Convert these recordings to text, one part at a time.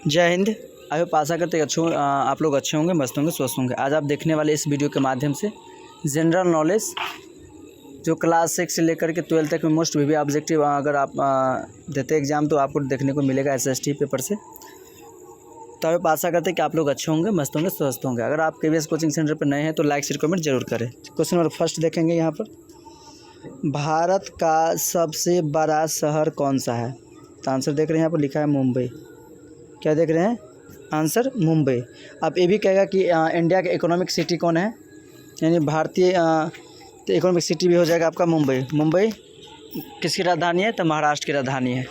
जय Hind. I hope आशा करते आप लोग अच्छे होंगे, मस्त होंगे, स्वस्थ होंगे। आज आप देखने वाले इस वीडियो के माध्यम से जनरल नॉलेज जो क्लास 6 से लेकर के 12 तक में मोस्ट भी ऑब्जेक्टिव अगर आप देते एग्जाम तो आपको देखने को मिलेगा SST पेपर से। तो आप आशा करते हैं कि आप लोग अच्छे होंगे, मस्त होंगे, स्वस्थ होंगे। अगर आप KVS कोचिंग सेंटर पर नए हैं तो लाइक शेयर कमेंट जरूर करें। क्वेश्चन नंबर फर्स्ट देखेंगे यहाँ पर, भारत का सबसे बड़ा शहर कौन सा है? तो आंसर देख रहे हैं यहाँ पर लिखा है मुंबई। क्या देख रहे हैं? आंसर मुंबई। अब ये भी कहेगा कि इंडिया का इकोनॉमिक सिटी कौन है, यानी भारतीय तो इकोनॉमिक सिटी भी हो जाएगा आपका मुंबई। मुंबई किसकी राजधानी है? तो महाराष्ट्र की राजधानी है।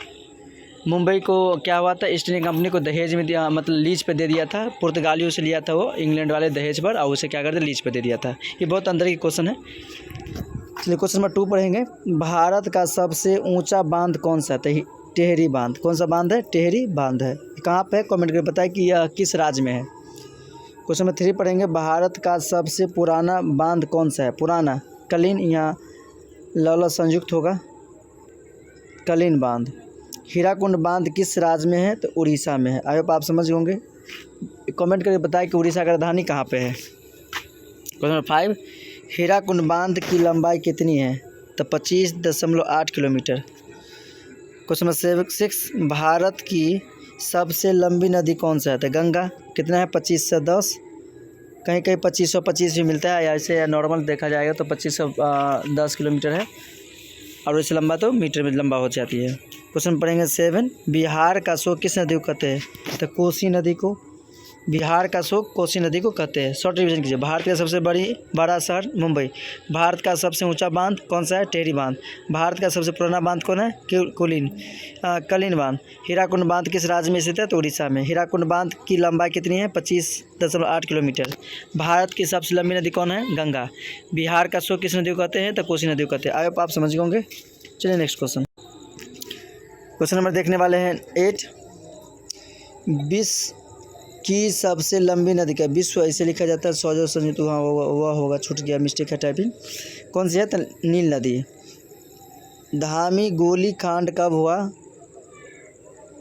मुंबई को क्या हुआ था, ईस्ट इंडिया कंपनी को दहेज में दिया, मतलब लीज पे दे दिया था। पुर्तगालियों से लिया था वो, इंग्लैंड वाले दहेज पर, और उसे क्या करते लीज पे दे दिया था। ये बहुत अंदर की क्वेश्चन है। चलिए क्वेश्चन नंबर 2 पढ़ेंगे। भारत का सबसे ऊँचा बांध कौन सा है? टेहरी बांध। कौन सा बांध है? टेहरी बांध है। कहाँ पे है? कमेंट करके बताएं कि यह किस राज्य में है। क्वेश्चन नंबर 3 पढ़ेंगे। भारत का सबसे पुराना बांध कौन सा है? पुराना कलिन, यहाँ लौला संयुक्त होगा, कलिन बांध। हीराकुंड बांध किस राज्य में है? तो उड़ीसा में है। आई होप आप समझ होंगे। कमेंट करके बताएं कि उड़ीसा का राजधानी कहाँ पे है। क्वेश्चन नंबर 5, हीराकुंड बांध की लंबाई कितनी है? तो 25.8 किलोमीटर। क्वेश्चन नंबर 6, भारत की सबसे लंबी नदी कौन सा है? तो गंगा। कितना है? 25 से 10। कहीं कहीं 2525 भी मिलता है, या ऐसे नॉर्मल देखा जाएगा तो 2510 किलोमीटर है, और इससे लंबा तो मीटर में लंबा हो जाती है। क्वेश्चन पढ़ेंगे 7, बिहार का शोक किस नदी को कहते हैं? तो कोसी नदी को। बिहार का शोक कोसी नदी को कहते हैं। शॉर्ट रिवीजन कीजिए। भारत का सबसे बड़ा शहर मुंबई। भारत का सबसे ऊंचा बांध कौन सा है? टेहरी बांध। भारत का सबसे पुराना बांध कौन है? कलिन बांध। हीराकुंड बांध किस राज्य में स्थित है? तो उड़ीसा में। हीराकुंड बांध की लंबाई कितनी है? 25.8 किलोमीटर। भारत की सबसे लंबी नदी कौन है? गंगा। बिहार का शोक किस नदी को कहते हैं? तो कोसी नदी को कहते हैं। आई होप आप समझ गए होंगे। चलिए नेक्स्ट क्वेश्चन। क्वेश्चन नंबर देखने वाले हैं 8, विश्व की सबसे लंबी नदी का, विश्व ऐसे लिखा जाता है, सौजो संयुक्त हुआ होगा, छूट गया, मिस्टेक है टाइपिंग। कौन सी है? तो नील नदी। धामी गोली कांड कब हुआ?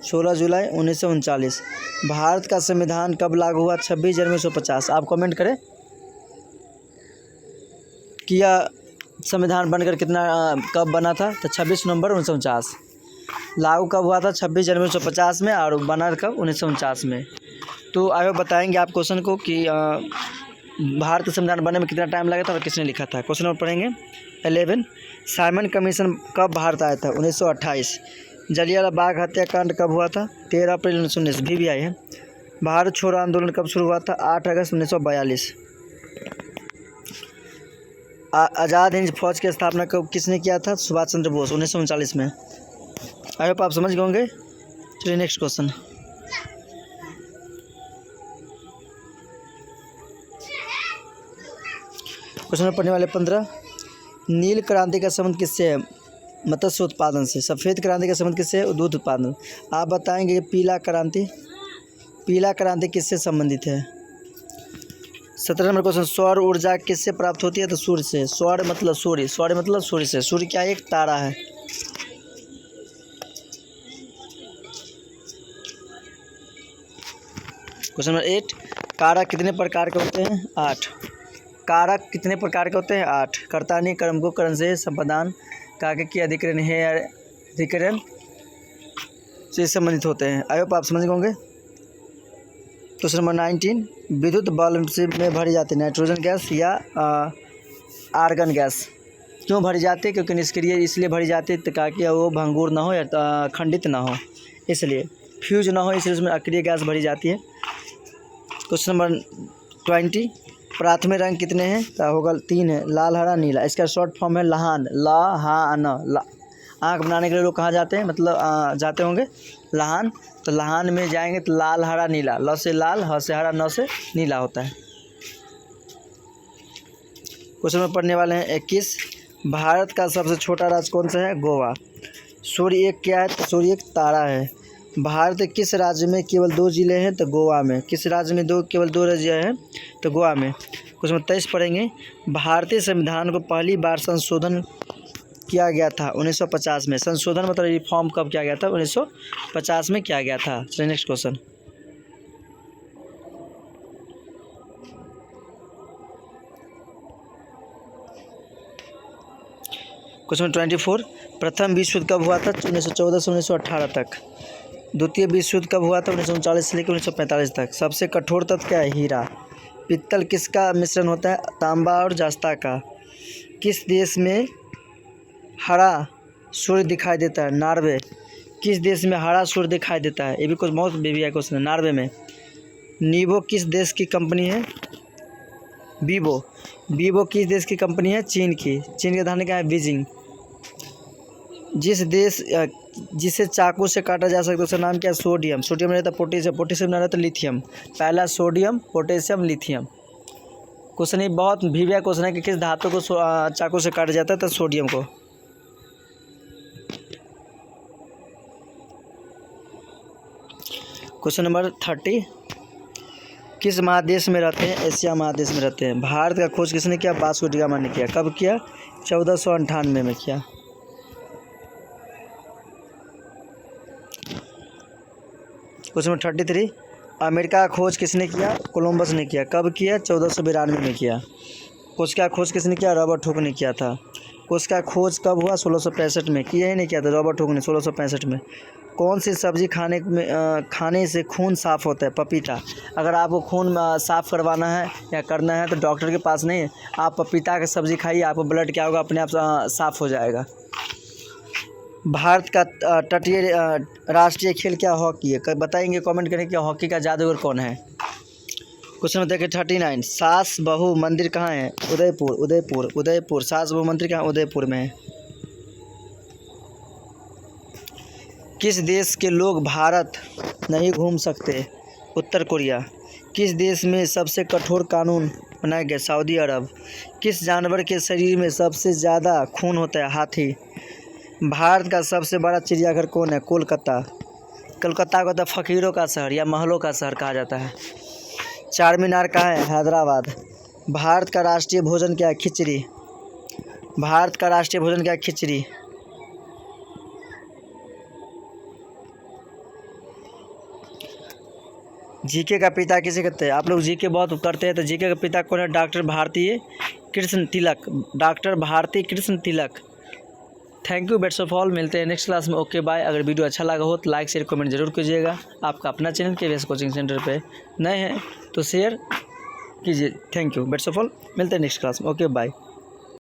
16 जुलाई 1939। भारत का संविधान कब लागू हुआ? 26 जनवरी 1950। आप कमेंट करें कि यह संविधान बनकर कब बना था? तो 26 नवंबर 1949। लागू कब हुआ था? 26 जनवरी 1950 में, और बना कब? 1949 में। तो आगे बताएंगे आप क्वेश्चन को कि भारत का संविधान बनने में कितना टाइम लगा था और किसने लिखा था। क्वेश्चन नंबर पढ़ेंगे 11, साइमन कमीशन कब भारत आया था? 1928। जलियांवाला बाग हत्याकांड कब हुआ था? 13 अप्रैल 1919। भी आए हैं। भारत छोड़ो आंदोलन कब शुरू हुआ था? 8 अगस्त 1942। आज़ाद हिंद फौज की स्थापना कब किसने किया था? सुभाष चंद्र बोस, 1939 में। आई होप आप समझ गए होंगे। चलिए नेक्स्ट क्वेश्चन। क्वेश्चन नंबर पढ़ने वाले 15, नील क्रांति का संबंध किससे है? मत्स्य उत्पादन से। सफ़ेद क्रांति का संबंध किससे है? दूध उत्पादन। आप बताएंगे पीला क्रांति किससे संबंधित है? 17 नंबर क्वेश्चन, सौर ऊर्जा किससे प्राप्त होती है? तो सूर्य से। सौर मतलब सूर्य, सूर्य से। सूर्य क्या है? एक तारा है। क्वेश्चन नंबर 8, कारक कितने प्रकार के होते हैं? 8। कारक कितने प्रकार के होते हैं? 8। कर्तानी, कर्मको, कर्मशेष, संपादन, काके की अधिकरण है, अधिकरण से संबंधित होते हैं। आई होप आप समझ होंगे। क्वेश्चन नंबर 19, विद्युत बल्ब से में भरी जाती है नाइट्रोजन गैस या आर्गन गैस। क्यों भरी जाती है? क्योंकि निष्क्रिय इसलिए भरी जाती है ताकि वो भंगुर ना हो या खंडित ना हो, इसलिए फ्यूज ना हो, इसलिए उसमें अक्रिय गैस भरी जाती है। क्वेश्चन नंबर 20, प्राथमिक रंग कितने हैं? तो होगा 3 है, लाल, हरा, नीला। इसका शॉर्ट फॉर्म है लहान, ला। आँख बनाने के लिए लोग कहाँ जाते हैं? मतलब जाते होंगे लहान। तो लहान में जाएंगे तो लाल, हरा, नीला। ल से लाल, ह से हरा, न से नीला होता है। क्वेश्चन में पढ़ने वाले हैं 21, भारत का सबसे छोटा राज्य कौन सा है? गोवा। सूर्य एक क्या है? तो सूर्य एक तारा है। भारत के किस राज्य में केवल 2 जिले हैं? तो गोवा में। किस राज्य में केवल 2 राज्य हैं? तो गोवा में। क्वेश्चन 23 पढ़ेंगे, भारतीय संविधान को पहली बार संशोधन किया गया था 1950 में। संशोधन मतलब रिफॉर्म कब किया गया था? 1950 में किया गया था। चलिए नेक्स्ट क्वेश्चन। क्वेश्चन 24, प्रथम विश्व युद्ध कब हुआ था? 1914 से 1918 तक। द्वितीय विश्व युद्ध कब हुआ था? 1939 से लेकर 1945 तक। सबसे कठोर तत्व क्या है? हीरा। पित्तल किसका मिश्रण होता है? तांबा और जस्ता का। किस देश में हरा सूर्य दिखाई देता है? नॉर्वे। किस देश में हरा सूर्य दिखाई देता है? ये भी कुछ बहुत बेबी क्वेश्चन है। नॉर्वे में। नीवो किस देश की कंपनी है? वीवो। वीवो किस देश की कंपनी है? चीन की। चीन की राजधानी क्या है? बीजिंग। जिसे चाकू से काटा जा सकता है उसका नाम क्या है? सोडियम। सोडियम नहीं रहता पोटेशियम, पोटेशियम नहीं रहता लिथियम। पहला सोडियम, पोटेशियम, लिथियम। क्वेश्चन ये बहुत भीविया क्वेश्चन है कि किस धातु को चाकू से काटा जाता है? तो सोडियम को। क्वेश्चन नंबर 30, किस महादेश में रहते हैं? एशिया महादेश में रहते हैं। भारत का खोज किसने किया? वास्को डी गामा ने किया। कब किया? 1498 में किया। क्वेश्चन नंबर 33, अमेरिका का खोज किसने किया? कोलंबस ने किया। कब किया? 1492 में किया। कोस का खोज किसने किया? रॉबर्ट हुक ने किया था। कोस का खोज कब हुआ? 1665 में। किया ही नहीं किया था रॉबर्ट हुक ने 1665 में। कौन सी सब्जी खाने से खून साफ़ होता है? पपीता। अगर आपको खून साफ़ करवाना है या करना है तो डॉक्टर के पास नहीं, आप पपीता की सब्ज़ी खाइए, आपको ब्लड क्या होगा? अपने आप साफ़ हो जाएगा। भारत का तटीय राष्ट्रीय खेल क्या? हॉकी है। बताएंगे कमेंट करें कि हॉकी का जादूगर कौन है। क्वेश्चन नंबर देखिए 39, सास बहू मंदिर कहाँ है? उदयपुर। उदयपुर। उदयपुर। सास बहू मंदिर कहाँ? उदयपुर में है। किस देश के लोग भारत नहीं घूम सकते? उत्तर कोरिया। किस देश में सबसे कठोर कानून बनाया गया? सऊदी अरब। किस जानवर के शरीर में सबसे ज़्यादा खून होता है? हाथी। भारत का सबसे बड़ा चिड़ियाघर कौन है? कोलकाता। कोलकाता को तो फ़कीरों का शहर या महलों का शहर कहा जाता है। चार मीनार कहाँ है? हैदराबाद। भारत का राष्ट्रीय भोजन क्या है? खिचड़ी। भारत का राष्ट्रीय भोजन क्या है? खिचड़ी। जीके का पिता किसे कहते हैं? आप लोग जीके बहुत करते हैं, तो जीके का पिता कौन है? Doctor Bharati Krishna Tilak. Doctor Bharati Krishna Tilak. Thank you, bets of all. मिलते हैं नेक्स्ट क्लास में। Okay bye. अगर वीडियो अच्छा लगा हो तो लाइक शेयर कमेंट जरूर कीजिएगा। आपका अपना चैनल KVS कोचिंग सेंटर पे नए हैं तो शेयर कीजिए। Thank you, bets of all. मिलते हैं नेक्स्ट क्लास में। Okay bye.